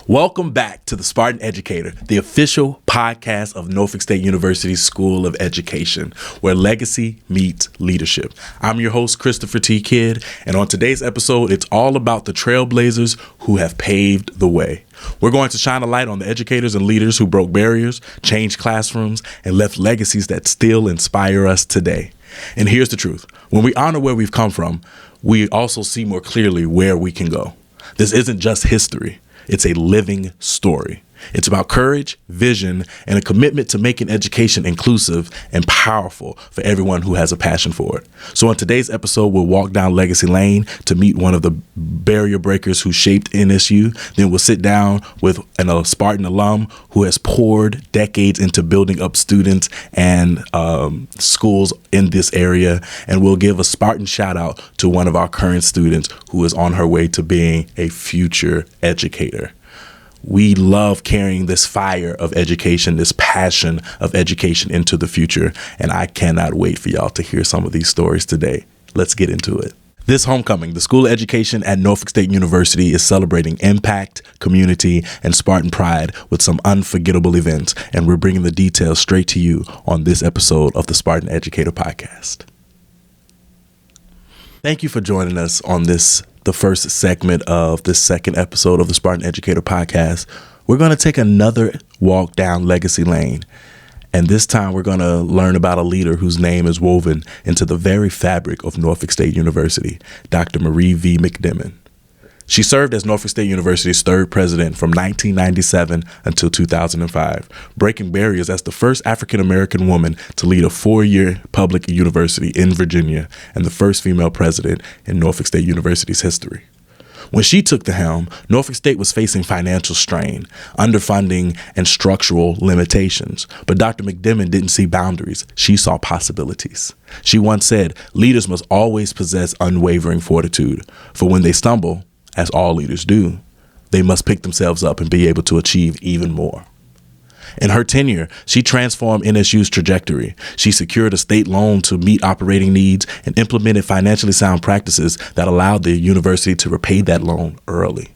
Welcome back to the Spartan Educator, the official podcast of Norfolk State University's School of Education, where legacy meets leadership. I'm your host, Kristofer Kidd, and on today's episode, it's all about the Trailblazers who have paved the way. We're going to shine a light on the educators and leaders who broke barriers, changed classrooms, and left legacies that still inspire us today. And here's the truth. When we honor where we've come from, we also see more clearly where we can go. This isn't just history. It's a living story. It's about courage, vision, and a commitment to making education inclusive and powerful for everyone who has a passion for it. So on today's episode, we'll walk down Legacy Lane to meet one of the barrier breakers who shaped NSU. Then we'll sit down with a Spartan alum who has poured decades into building up students and schools in this area. And we'll give a Spartan shout out to one of our current students who is on her way to being a future educator. We love carrying this fire of education, this passion of education into the future, and I cannot wait for y'all to hear some of these stories today. Let's get into it. This homecoming, the School of Education at Norfolk State University is celebrating impact, community, and Spartan pride with some unforgettable events, and we're bringing the details straight to you on this episode of the Spartan Educator podcast. Thank you for joining us on the first segment of this second episode of the Spartan Educator podcast. We're going to take another walk down Legacy Lane. And this time we're going to learn about a leader whose name is woven into the very fabric of Norfolk State University, Dr. Marie V. McDemmond. She served as Norfolk State University's third president from 1997 until 2005, breaking barriers as the first African-American woman to lead a four-year public university in Virginia and the first female president in Norfolk State University's history. When she took the helm, Norfolk State was facing financial strain, underfunding, and structural limitations. But Dr. McDemmond didn't see boundaries. She saw possibilities. She once said, "Leaders must always possess unwavering fortitude, for when they stumble, as all leaders do, they must pick themselves up and be able to achieve even more." In her tenure, she transformed NSU's trajectory. She secured a state loan to meet operating needs and implemented financially sound practices that allowed the university to repay that loan early.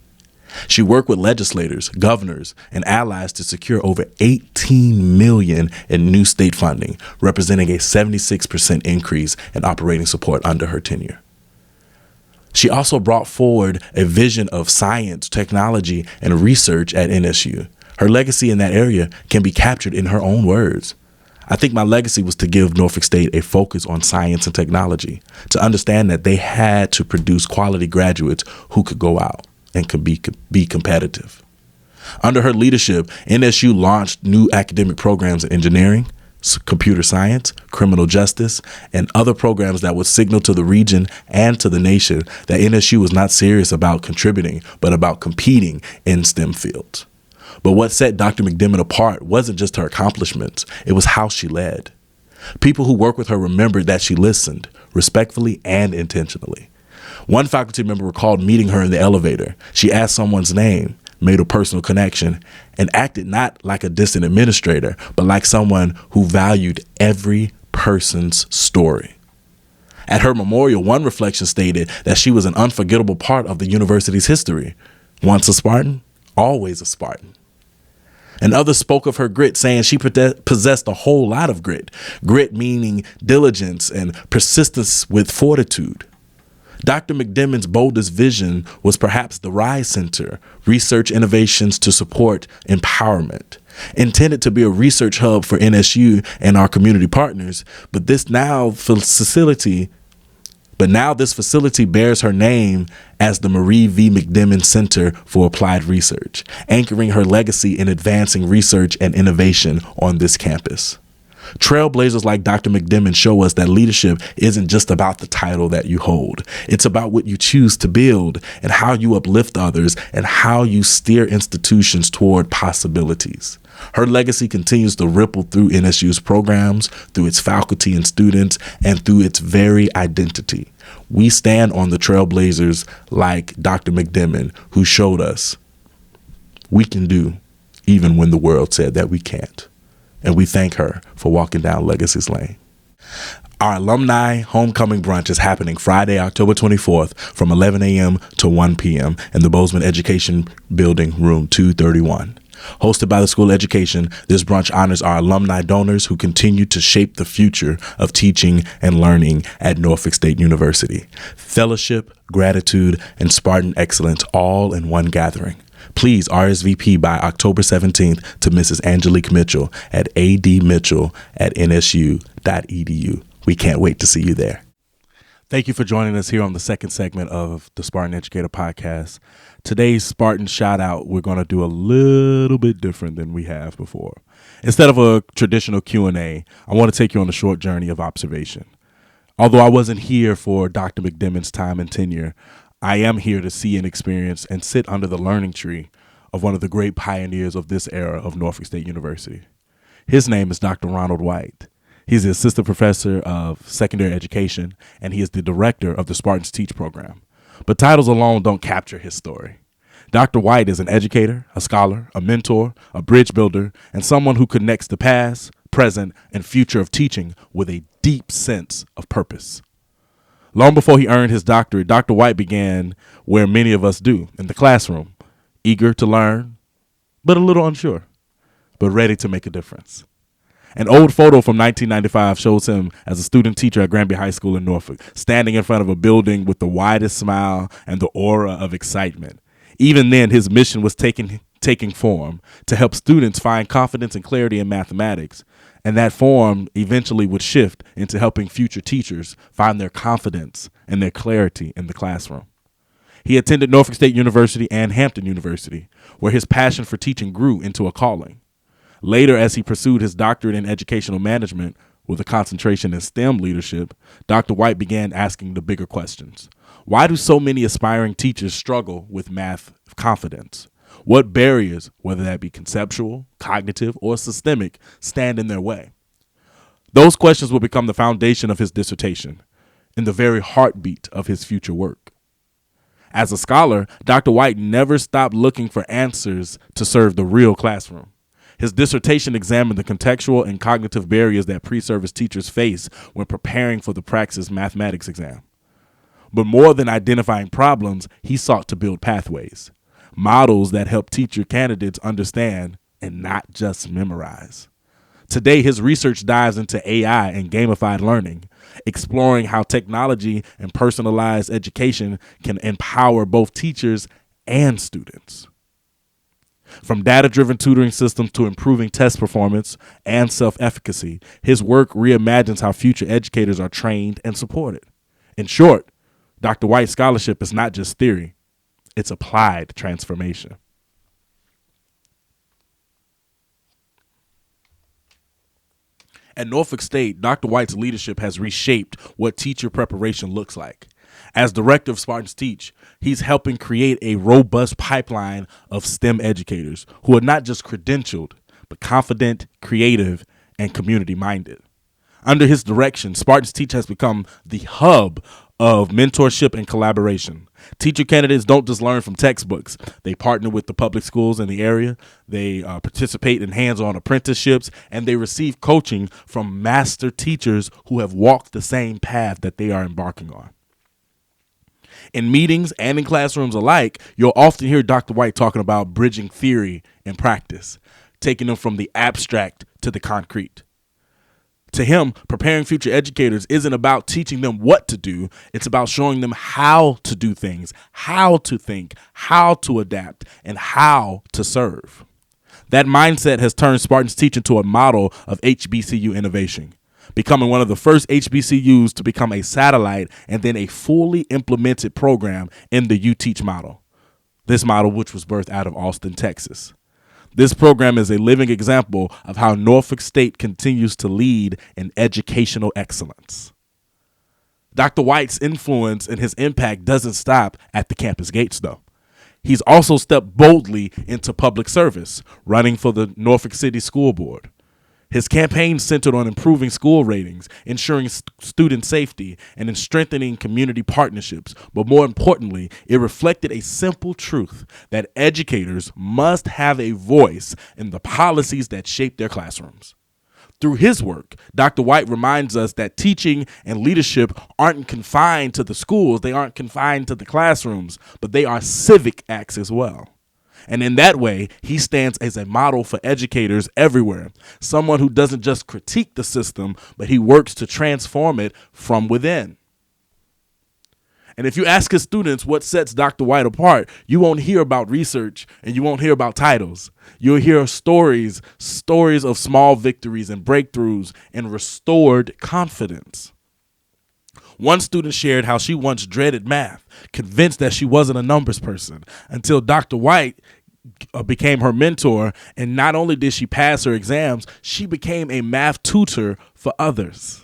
She worked with legislators, governors, and allies to secure over $18 million in new state funding, representing a 76% increase in operating support under her tenure. She also brought forward a vision of science, technology, and research at NSU. Her legacy in that area can be captured in her own words. "I think my legacy was to give Norfolk State a focus on science and technology, to understand that they had to produce quality graduates who could go out and could be competitive." Under her leadership, NSU launched new academic programs in engineering, computer science, criminal justice, and other programs that would signal to the region and to the nation that NSU was not serious about contributing, but about competing in STEM fields. But what set Dr. McDemmond apart wasn't just her accomplishments, it was how she led. People who worked with her remembered that she listened, respectfully and intentionally. One faculty member recalled meeting her in the elevator. She asked someone's name, made a personal connection, and acted not like a distant administrator, but like someone who valued every person's story. At her memorial, one reflection stated that she was an unforgettable part of the university's history. Once a Spartan, always a Spartan. And others spoke of her grit, saying she possessed a whole lot of grit. Grit meaning diligence and persistence with fortitude. Dr. McDemmond's boldest vision was perhaps the RISE Center, Research Innovations to Support Empowerment, intended to be a research hub for NSU and our community partners. But now this facility bears her name as the Marie V. McDemmond Center for Applied Research, anchoring her legacy in advancing research and innovation on this campus. Trailblazers like Dr. McDemmond show us that leadership isn't just about the title that you hold. It's about what you choose to build and how you uplift others and how you steer institutions toward possibilities. Her legacy continues to ripple through NSU's programs, through its faculty and students, and through its very identity. We stand on the Trailblazers like Dr. McDemmond, who showed us we can do even when the world said that we can't. And we thank her for walking down Legacy's Lane. Our alumni homecoming brunch is happening Friday, October 24th from 11 a.m. to 1 p.m. in the Bozeman Education Building, room 231. Hosted by the School of Education, this brunch honors our alumni donors who continue to shape the future of teaching and learning at Norfolk State University. Fellowship, gratitude, and Spartan excellence all in one gathering. Please RSVP by October 17th to Mrs. Angelique Mitchell at admitchell@nsu.edu. We can't wait to see you there. Thank you for joining us here on the second segment of the Spartan Educator podcast. Today's Spartan Shoutout, we're going to do a little bit different than we have before. Instead of a traditional Q&A, I want to take you on a short journey of observation. Although I wasn't here for Dr. McDemmond's time and tenure, I am here to see and experience and sit under the learning tree of one of the great pioneers of this era of Norfolk State University. His name is Dr. Ronald White. He's the assistant professor of secondary education, and he is the director of the Spartans Teach Program. But titles alone don't capture his story. Dr. White is an educator, a scholar, a mentor, a bridge builder, and someone who connects the past, present, and future of teaching with a deep sense of purpose. Long before he earned his doctorate, Dr. White began where many of us do, in the classroom, eager to learn, but a little unsure, but ready to make a difference. An old photo from 1995 shows him as a student teacher at Granby High School in Norfolk, standing in front of a building with the widest smile and the aura of excitement. Even then, his mission was taking form to help students find confidence and clarity in mathematics, and that form eventually would shift into helping future teachers find their confidence and their clarity in the classroom. He attended Norfolk State University and Hampton University, where his passion for teaching grew into a calling. Later, as he pursued his doctorate in educational management with a concentration in STEM leadership, Dr. White began asking the bigger questions. Why do so many aspiring teachers struggle with math confidence? What barriers, whether that be conceptual, cognitive, or systemic, stand in their way? Those questions will become the foundation of his dissertation and the very heartbeat of his future work. As a scholar, Dr. White never stopped looking for answers to serve the real classroom. His dissertation examined the contextual and cognitive barriers that pre-service teachers face when preparing for the Praxis mathematics exam. But more than identifying problems, he sought to build pathways, models that help teacher candidates understand and not just memorize. Today, his research dives into AI and gamified learning, exploring how technology and personalized education can empower both teachers and students. From data-driven tutoring systems to improving test performance and self-efficacy, his work reimagines how future educators are trained and supported. In short, Dr. White's scholarship is not just theory, it's applied transformation. At Norfolk State, Dr. White's leadership has reshaped what teacher preparation looks like. As director of Spartans Teach, he's helping create a robust pipeline of STEM educators who are not just credentialed, but confident, creative, and community-minded. Under his direction, Spartans Teach has become the hub of mentorship and collaboration. Teacher candidates don't just learn from textbooks. They partner with the public schools in the area. They participate in hands-on apprenticeships, and they receive coaching from master teachers who have walked the same path that they are embarking on. In meetings and in classrooms alike, you'll often hear Dr. White talking about bridging theory and practice, taking them from the abstract to the concrete. To him, preparing future educators isn't about teaching them what to do. It's about showing them how to do things, how to think, how to adapt, and how to serve. That mindset has turned Spartans Teach into a model of HBCU innovation, becoming one of the first HBCUs to become a satellite and then a fully implemented program in the UTeach model. This model, which was birthed out of Austin, Texas. This program is a living example of how Norfolk State continues to lead in educational excellence. Dr. White's influence and his impact doesn't stop at the campus gates, though. He's also stepped boldly into public service, running for the Norfolk City School Board. His campaign centered on improving school ratings, ensuring student safety, and in strengthening community partnerships. But more importantly, it reflected a simple truth that educators must have a voice in the policies that shape their classrooms. Through his work, Dr. White reminds us that teaching and leadership aren't confined to the schools, they aren't confined to the classrooms, but they are civic acts as well. And in that way, he stands as a model for educators everywhere, someone who doesn't just critique the system, but he works to transform it from within. And if you ask his students what sets Dr. White apart, you won't hear about research and you won't hear about titles. You'll hear stories of small victories and breakthroughs and restored confidence. One student shared how she once dreaded math, convinced that she wasn't a numbers person, until Dr. White became her mentor. And not only did she pass her exams, she became a math tutor for others.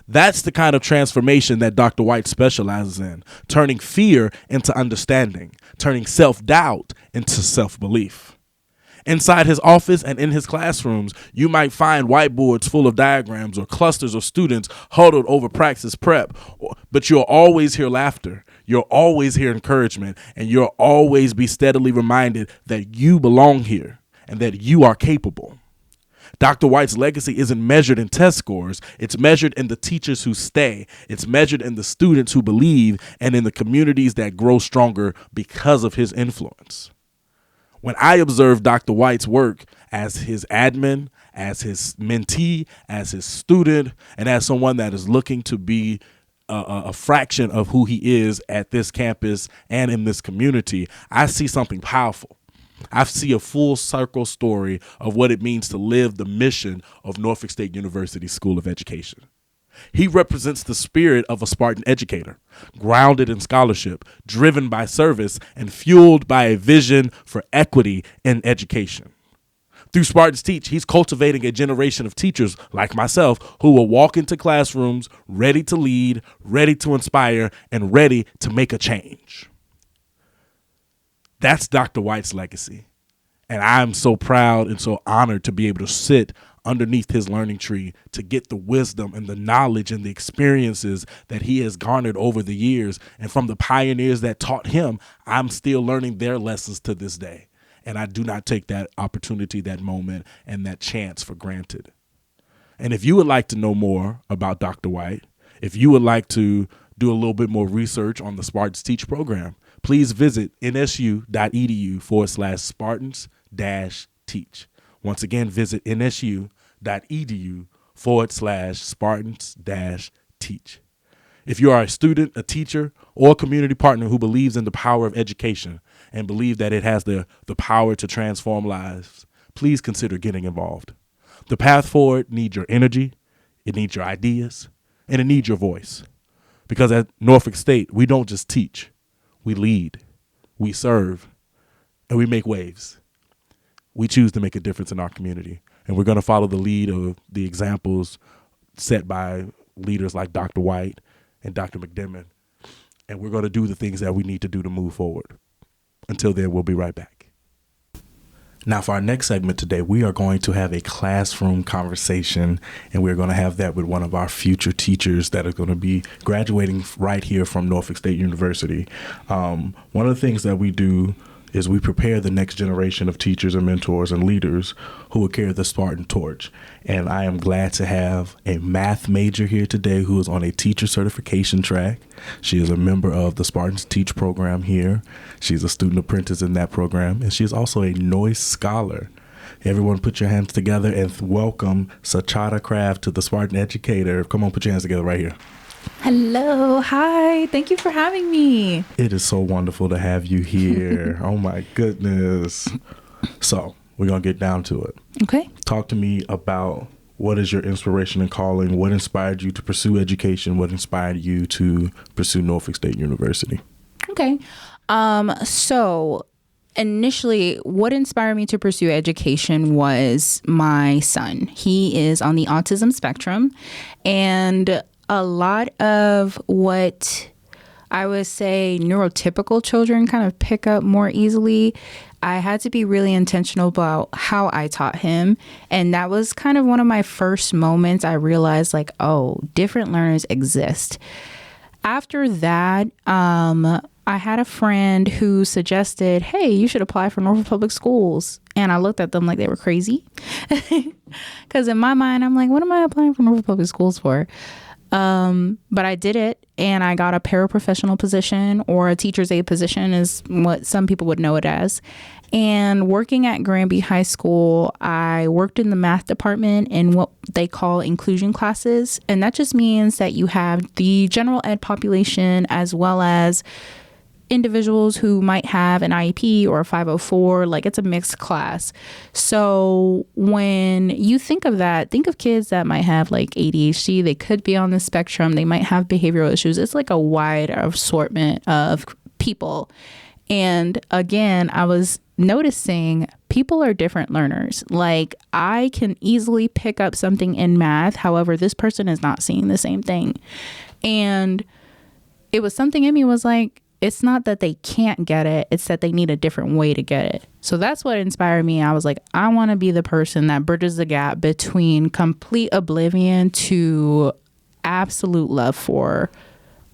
That's the kind of transformation that Dr. White specializes in, turning fear into understanding, turning self-doubt into self-belief. Inside his office and in his classrooms, you might find whiteboards full of diagrams or clusters of students huddled over practice prep, but you'll always hear laughter, you'll always hear encouragement, and you'll always be steadily reminded that you belong here and that you are capable. Dr. White's legacy isn't measured in test scores. It's measured in the teachers who stay. It's measured in the students who believe and in the communities that grow stronger because of his influence. When I observe Dr. White's work as his admin, as his mentee, as his student, and as someone that is looking to be a fraction of who he is at this campus and in this community, I see something powerful. I see a full circle story of what it means to live the mission of Norfolk State University School of Education. He represents the spirit of a Spartan educator, grounded in scholarship, driven by service, and fueled by a vision for equity in education. Through Spartans Teach, he's cultivating a generation of teachers like myself who will walk into classrooms ready to lead, ready to inspire, and ready to make a change. That's Dr. White's legacy. And I'm so proud and so honored to be able to sit underneath his learning tree to get the wisdom and the knowledge and the experiences that he has garnered over the years. And from the pioneers that taught him, I'm still learning their lessons to this day. And I do not take that opportunity, that moment, and that chance for granted. And if you would like to know more about Dr. White, if you would like to do a little bit more research on the Spartans Teach Program, please visit nsu.edu/Spartans-Teach. Once again, visit nsu.edu/Spartans-Teach. If you are a student, a teacher, or a community partner who believes in the power of education and believe that it has the power to transform lives, please consider getting involved. The path forward needs your energy, it needs your ideas, and it needs your voice. Because at Norfolk State, we don't just teach. We lead, we serve, and we make waves. We choose to make a difference in our community. And we're going to follow the lead of the examples set by leaders like Dr. White and Dr. McDemmond. And we're going to do the things that we need to do to move forward. Until then, we'll be right back. Now, for our next segment today, we are going to have a classroom conversation, and we're going to have that with one of our future teachers that are going to be graduating right here from Norfolk State University. One of the things that we do is we prepare the next generation of teachers and mentors and leaders who will carry the Spartan torch. And I am glad to have a math major here today who is on a teacher certification track. She is a member of the Spartans Teach Program here. She's a student apprentice in that program, and she is also a Noyce scholar. Everyone put your hands together and welcome Sachata Craft to the Spartan Educator. Come on, put your hands together right here. Hello. Hi. Thank you for having me. It is so wonderful to have you here. Oh, my goodness. So we're going to get down to it. Okay. Talk to me about what is your inspiration and calling? What inspired you to pursue education? What inspired you to pursue Norfolk State University? Okay. So initially, what inspired me to pursue education was my son. He is on the autism spectrum, and a lot of what I would say neurotypical children kind of pick up more easily. I had to be really intentional about how I taught him. And that was kind of one of my first moments I realized, like, oh, different learners exist. After that, I I had a friend who suggested, hey, you should apply for Norfolk Public Schools. And I looked at them like they were crazy. Because in my mind, I'm like, what am I applying for Norfolk Public Schools for? But I did it, and I got a paraprofessional position, or a teacher's aide position is what some people would know it as. And working at Granby High School, I worked in the math department in what they call inclusion classes. And that just means that you have the general ed population as well as individuals who might have an IEP or a 504, like it's a mixed class. So when you think of that, think of kids that might have like ADHD, they could be on the spectrum, they might have behavioral issues. It's like a wide assortment of people. And again, I was noticing people are different learners. Like I can easily pick up something in math. However, this person is not seeing the same thing. And it was something in me was like, it's not that they can't get it. It's that they need a different way to get it. So that's what inspired me. I was like, I want to be the person that bridges the gap between complete oblivion to absolute love for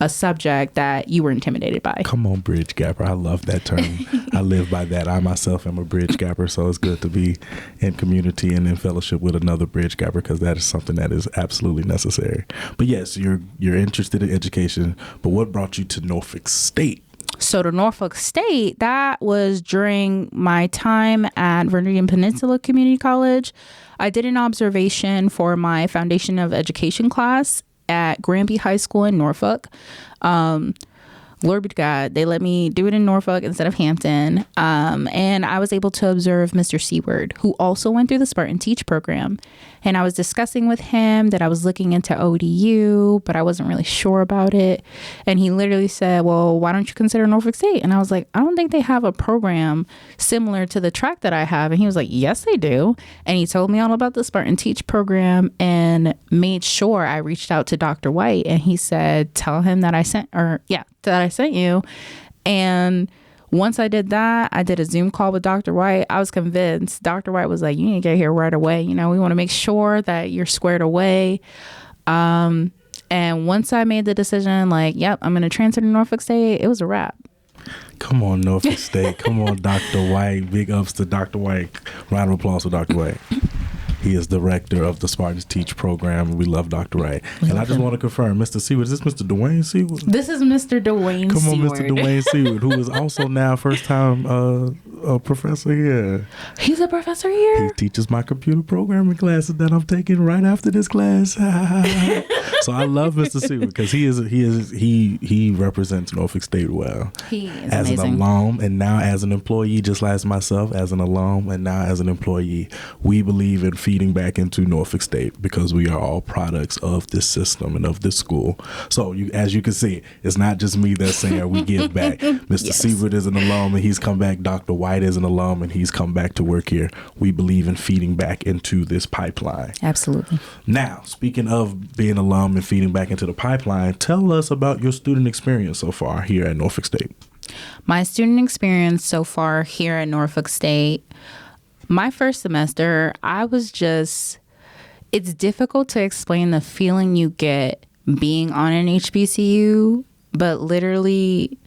a subject that you were intimidated by. Come on, bridge gapper. I love that term. I live by that. I myself am a bridge gapper, so it's good to be in community and in fellowship with another bridge gapper, because that is something that is absolutely necessary. But yes, you're interested in education, but what brought you to Norfolk State? So to Norfolk State, that was during my time at Vermilion Peninsula Community College. I did an observation for my Foundation of Education class at Granby High School in Norfolk. Lord be to God, they let me do it in Norfolk instead of Hampton. And I was able to observe Mr. Seward, who also went through the Spartan Teach Program. And I was discussing with him that I was looking into ODU, but I wasn't really sure about it. And he literally said, well, why don't you consider Norfolk State? And I was like, I don't think they have a program similar to the track that I have. And he was like, yes, they do. And he told me all about the Spartan Teach Program and made sure I reached out to Dr. White. And he said, tell him that I sent you. And once I did that, I did a Zoom call with Dr. White. I was convinced. Dr. White was like, you need to get here right away. You know, we want to make sure that you're squared away. And once I made the decision, like, yep, I'm going to transfer to Norfolk State, it was a wrap. Come on, Norfolk State. Come on, Dr. White. Big ups to Dr. White. Round of applause for Dr. White. He is director of the Spartans Teach Program. We love Dr. Wright. And I just want to confirm, Mr. Seward, is this Mr. Dwayne Seward? This is Mr. Dwayne Seward. Come on, Mr. Dwayne Seward, who is also now first-time a professor here. He's a professor here? He teaches my computer programming classes that I'm taking right after this class. So I love Mr. Seward because he represents Norfolk State well. He is as amazing. An alum and now as an employee, just like myself, as an alum and now as an employee, we believe in feeding back into Norfolk State because we are all products of this system and of this school. So as you can see, it's not just me that's saying we give back. Mr. Yes. Seward is an alum and he's come back. Dr. White is an alum and he's come back to work here. We believe in feeding back into this pipeline. Absolutely. Now, speaking of being alum and feeding back into the pipeline, tell us about your student experience so far here at Norfolk State. My student experience so far here at Norfolk State, my first semester, it's difficult to explain the feeling you get being on an HBCU, but literally,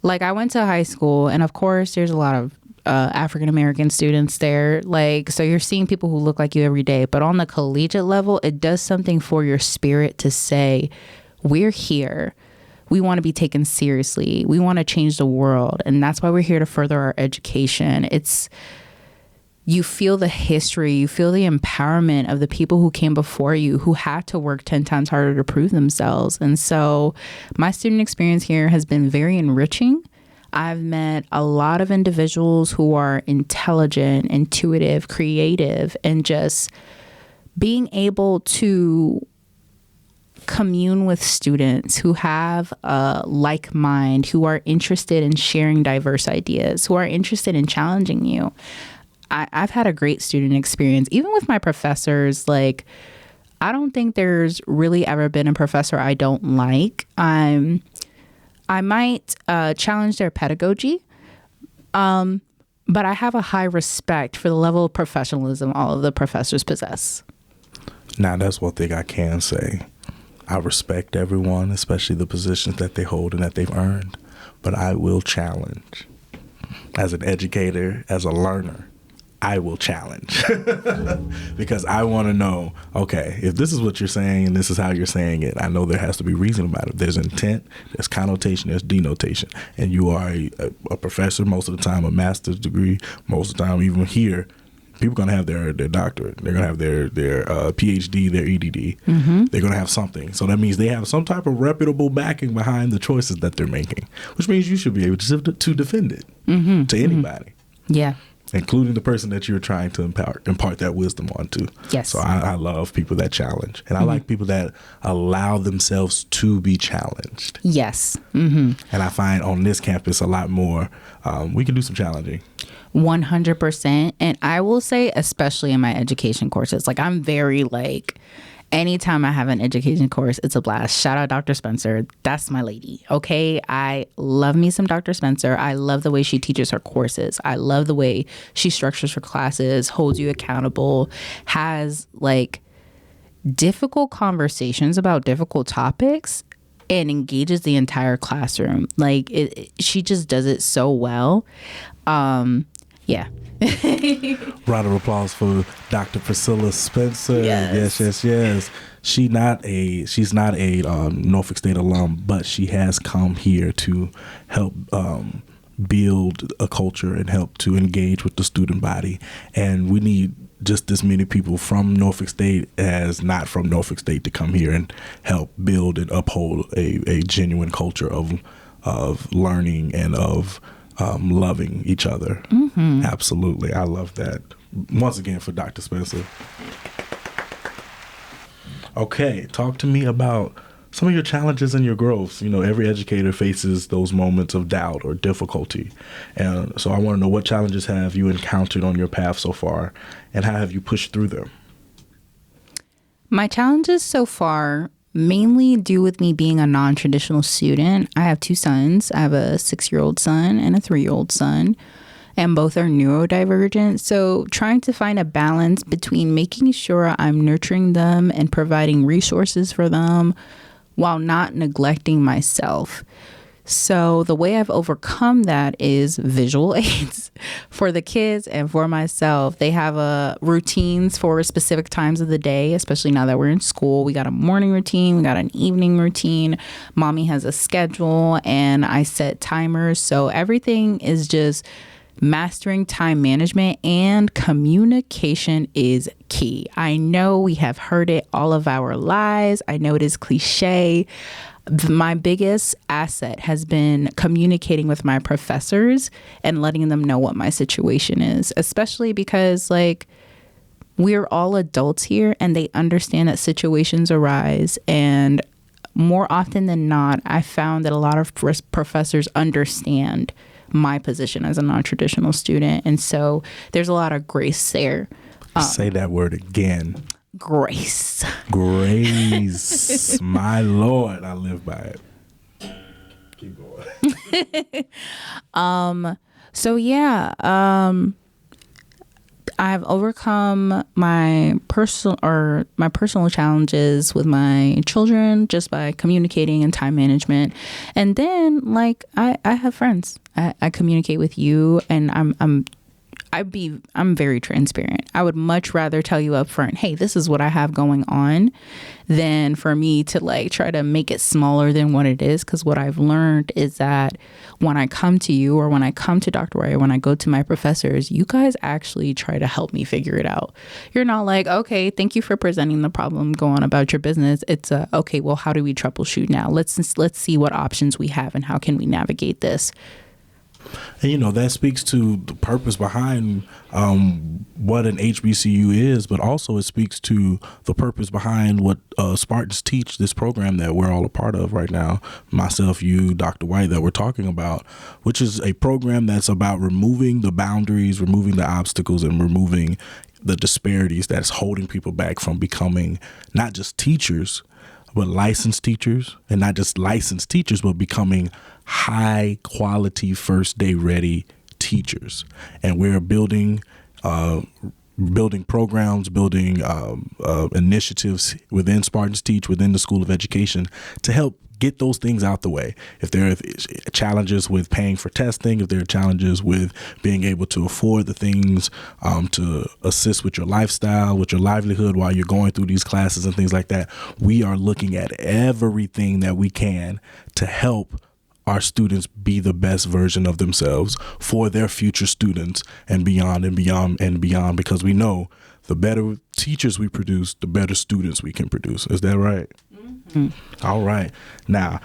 like I went to high school and of course there's a lot of African-American students there. Like, so you're seeing people who look like you every day, but on the collegiate level, it does something for your spirit to say, we're here. We want to be taken seriously. We want to change the world. And that's why we're here to further our education. You feel the history, you feel the empowerment of the people who came before you, who had to work 10 times harder to prove themselves. And so my student experience here has been very enriching. I've met a lot of individuals who are intelligent, intuitive, creative, and just being able to commune with students who have a like mind, who are interested in sharing diverse ideas, who are interested in challenging you. I've had a great student experience, even with my professors. Like, I don't think there's really ever been a professor I don't like. I might challenge their pedagogy, but I have a high respect for the level of professionalism all of the professors possess. Now, that's one thing I can say. I respect everyone, especially the positions that they hold and that they've earned. but I will challenge. As an educator, as a learner, I will challenge because I want to know, okay, if this is what you're saying and this is how you're saying it, I know there has to be reason about it. There's intent, there's connotation, there's denotation. And you are a professor most of the time, a master's degree most of the time, even here. People are going to have their doctorate. They're going to have their PhD, their EDD. Mm-hmm. They're going to have something. So that means they have some type of reputable backing behind the choices that they're making, which means you should be able to defend it to anybody. Yeah. Including the person that you're trying to impart that wisdom onto. Yes. So I love people that challenge. And I like people that allow themselves to be challenged. Yes. Mm-hmm. And I find on this campus a lot more, we can do some challenging. 100%. And I will say, especially in my education courses, like I'm very anytime I have an education course, it's a blast. Shout out Dr. Spencer. That's my lady. Okay. I love me some Dr. Spencer. I love the way she teaches her courses. I love the way she structures her classes, holds you accountable, has difficult conversations about difficult topics, and engages the entire classroom. She just does it so well. Yeah. Round of applause for Dr. Priscilla Spencer. Yes. She's not a Norfolk State alum, but she has come here to help build a culture and help to engage with the student body. And we need just as many people from Norfolk State as not from Norfolk State to come here and help build and uphold a genuine culture of learning and of loving each other. Mm-hmm. Absolutely. I love that. Once again for Dr. Spencer. Okay, talk to me about some of your challenges and your growth. Every educator faces those moments of doubt or difficulty. And so I want to know, what challenges have you encountered on your path so far, and how have you pushed through them? My challenges so far mainly do with me being a non-traditional student. I have 2 sons. I have a 6-year-old son and a 3-year-old son, and both are neurodivergent. So trying to find a balance between making sure I'm nurturing them and providing resources for them while not neglecting myself. So the way I've overcome that is visual aids for the kids and for myself. They have routines for specific times of the day, especially now that we're in school. We got a morning routine, we got an evening routine. Mommy has a schedule and I set timers. So everything is just mastering time management, and communication is key. I know we have heard it all of our lives. I know it is cliche. My biggest asset has been communicating with my professors and letting them know what my situation is, especially because we're all adults here and they understand that situations arise. And more often than not, I found that a lot of professors understand my position as a non-traditional student. And so there's a lot of grace there. Say that word again. Grace. Grace. My Lord, I live by it. Keep going. So yeah, I've overcome my personal challenges with my children just by communicating and time management. And then I have friends. I communicate with you, and I'm very transparent. I would much rather tell you up front, hey, this is what I have going on, than for me to try to make it smaller than what it is. Because what I've learned is that when I come to you, or when I come to Dr. White, or when I go to my professors, you guys actually try to help me figure it out. You're not okay, thank you for presenting the problem, go on about your business. It's okay, well, how do we troubleshoot now? Let's see what options we have and how can we navigate this. And, that speaks to the purpose behind what an HBCU is, but also it speaks to the purpose behind what Spartans Teach, this program that we're all a part of right now, myself, you, Dr. White, that we're talking about, which is a program that's about removing the boundaries, removing the obstacles, and removing the disparities that's holding people back from becoming not just teachers, but licensed teachers, and not just licensed teachers, but becoming high quality first day ready teachers. And we're building programs, building initiatives within Spartans Teach, within the School of Education, to help get those things out the way. If there are challenges with paying for testing, if there are challenges with being able to afford the things to assist with your lifestyle, with your livelihood while you're going through these classes and things like that, we are looking at everything that we can to help our students be the best version of themselves for their future students and beyond and beyond and beyond, because we know the better teachers we produce, the better students we can produce. Is that right? Mm-hmm. All right. Now,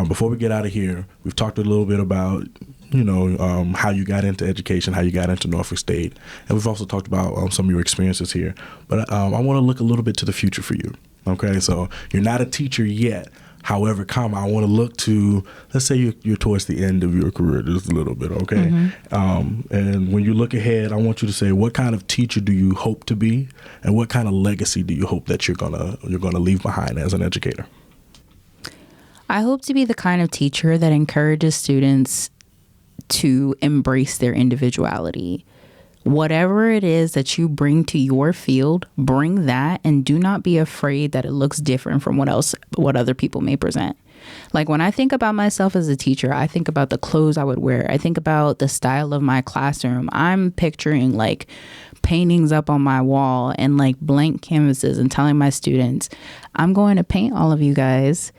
before we get out of here, we've talked a little bit about, how you got into education, how you got into Norfolk State. And we've also talked about some of your experiences here. But I want to look a little bit to the future for you. Okay, so you're not a teacher yet. However, I want to look to, let's say you're towards the end of your career just a little bit, okay? Mm-hmm. And when you look ahead, I want you to say, what kind of teacher do you hope to be, and what kind of legacy do you hope that you're gonna leave behind as an educator? I hope to be the kind of teacher that encourages students to embrace their individuality. Whatever it is that you bring to your field, bring that, and do not be afraid that it looks different from what other people may present. Like when I think about myself as a teacher, I think about the clothes I would wear. I think about the style of my classroom. I'm picturing like paintings up on my wall and like blank canvases and telling my students, I'm going to paint all of you guys.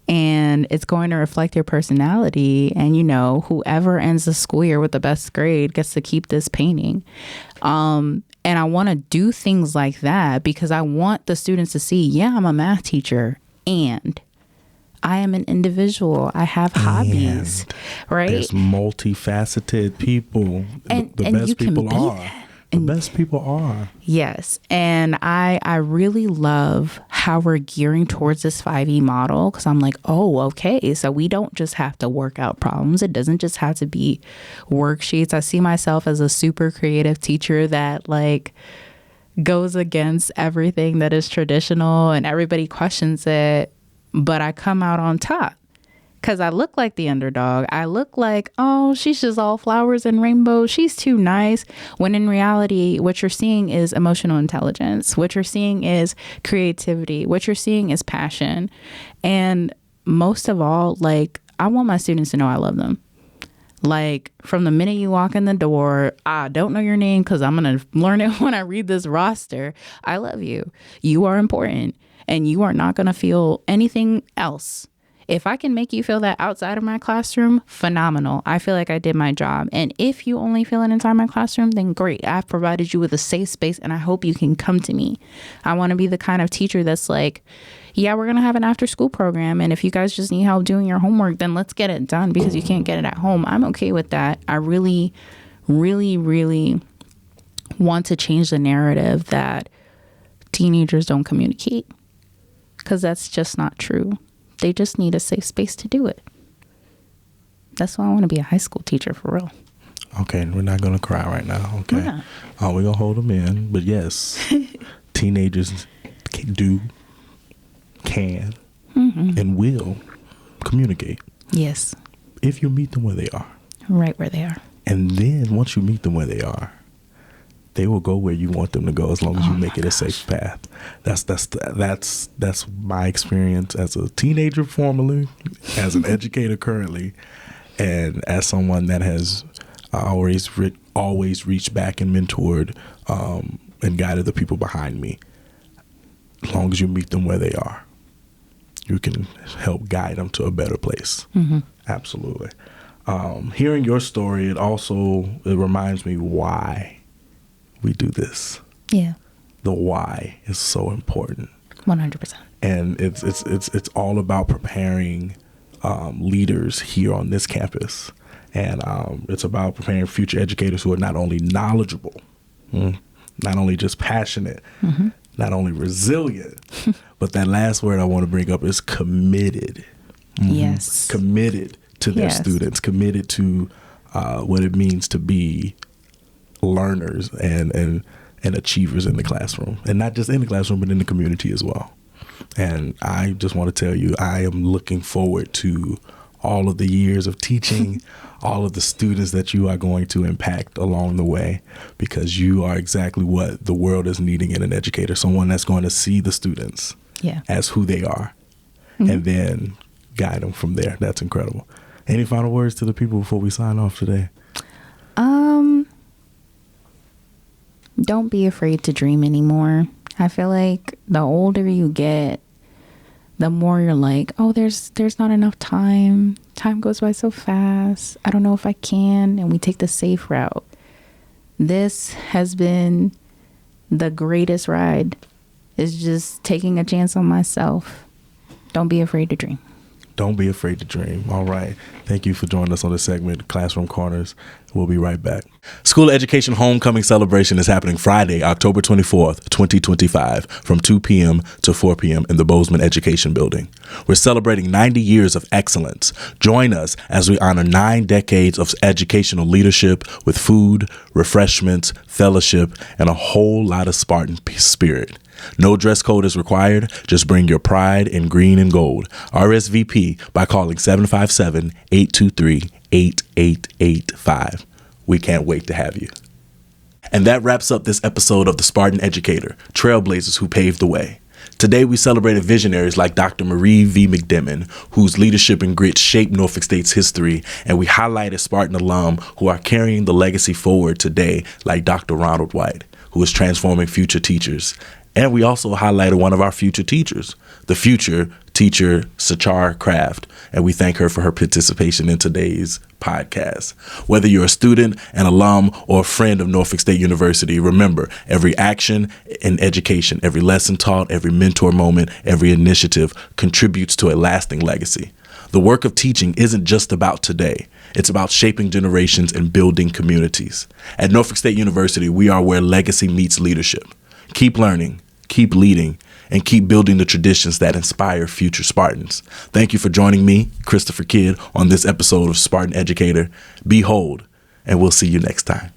And it's going to reflect your personality. And, whoever ends the school year with the best grade gets to keep this painting. And I want to do things like that because I want the students to see, yeah, I'm a math teacher and I am an individual. I have hobbies, right? There's multifaceted people. And the best you can people be are. that. The best people are. Yes. And I really love how we're gearing towards this 5E model because I'm like, oh, okay. So we don't just have to work out problems. It doesn't just have to be worksheets. I see myself as a super creative teacher that like goes against everything that is traditional and everybody questions it. But I come out on top. Because I look like the underdog. I look like, oh, she's just all flowers and rainbows. She's too nice. When in reality, what you're seeing is emotional intelligence. What you're seeing is creativity. What you're seeing is passion. And most of all, like, I want my students to know I love them. Like, from the minute you walk in the door, I don't know your name because I'm going to learn it when I read this roster. I love you. You are important. And you are not going to feel anything else. If I can make you feel that outside of my classroom, phenomenal. I feel like I did my job. And if you only feel it inside my classroom, then great. I've provided you with a safe space and I hope you can come to me. I want to be the kind of teacher that's like, yeah, we're going to have an after school program. And if you guys just need help doing your homework, then let's get it done because you can't get it at home. I'm okay with that. I really, really, really want to change the narrative that teenagers don't communicate because that's just not true. They just need a safe space to do it. That's why I want to be a high school teacher for real. Okay, we're not going to cry right now, okay? Yeah. We're going to hold them in. But yes, teenagers can, and will communicate. Yes. If you meet them where they are. Right where they are. And then once you meet them where they are, they will go where you want them to go as long as you make it a safe path. That's my experience as a teenager formerly, as an educator currently, and as someone that has always reached back and mentored and guided the people behind me. As long as you meet them where they are, you can help guide them to a better place. Mm-hmm. Absolutely. Hearing your story, it reminds me why we do this. Yeah. The why is so important. 100%. And it's all about preparing leaders here on this campus. And it's about preparing future educators who are not only knowledgeable, not only just passionate, mm-hmm. not only resilient, but that last word I want to bring up is committed. Mm-hmm. Yes. Committed to their students, committed to what it means to be learners and achievers in the classroom, and not just in the classroom but in the community as well. And I just want to tell you, I am looking forward to all of the years of teaching, all of the students that you are going to impact along the way, because you are exactly what the world is needing in an educator, someone that's going to see the students as who they are, mm-hmm. and then guide them from there. That's incredible. Any final words to the people before we sign off today? Don't be afraid to dream anymore. I feel like the older you get, the more you're like, oh, there's not enough time. Time goes by so fast. I don't know if I can. And we take the safe route. This has been the greatest ride. It's just taking a chance on myself. Don't be afraid to dream. Don't be afraid to dream. All right. Thank you for joining us on this segment, Classroom Corners. We'll be right back. School Education Homecoming Celebration is happening Friday, October 24th, 2025, from 2 p.m. to 4 p.m. in the Bozeman Education Building. We're celebrating 90 years of excellence. Join us as we honor 9 decades of educational leadership with food, refreshments, fellowship, and a whole lot of Spartan spirit. No dress code is required. Just bring your pride in green and gold. RSVP by calling 757-823-8885. We can't wait to have you. And that wraps up this episode of the Spartan Educator, Trailblazers who paved the way. Today we celebrated visionaries like Dr. Marie V. McDemmond, whose leadership and grit shaped Norfolk State's history, and we highlighted Spartan alum who are carrying the legacy forward today, like Dr. Ronald White, who is transforming future teachers. And we also highlighted one of our future teachers, the future teacher, Sachar Craft, and we thank her for her participation in today's podcast. Whether you're a student, an alum, or a friend of Norfolk State University, remember, every action in education, every lesson taught, every mentor moment, every initiative contributes to a lasting legacy. The work of teaching isn't just about today. It's about shaping generations and building communities. At Norfolk State University, we are where legacy meets leadership. Keep learning, keep leading, and keep building the traditions that inspire future Spartans. Thank you for joining me, Kristofer Kidd, on this episode of Spartan Educator. Behold, and we'll see you next time.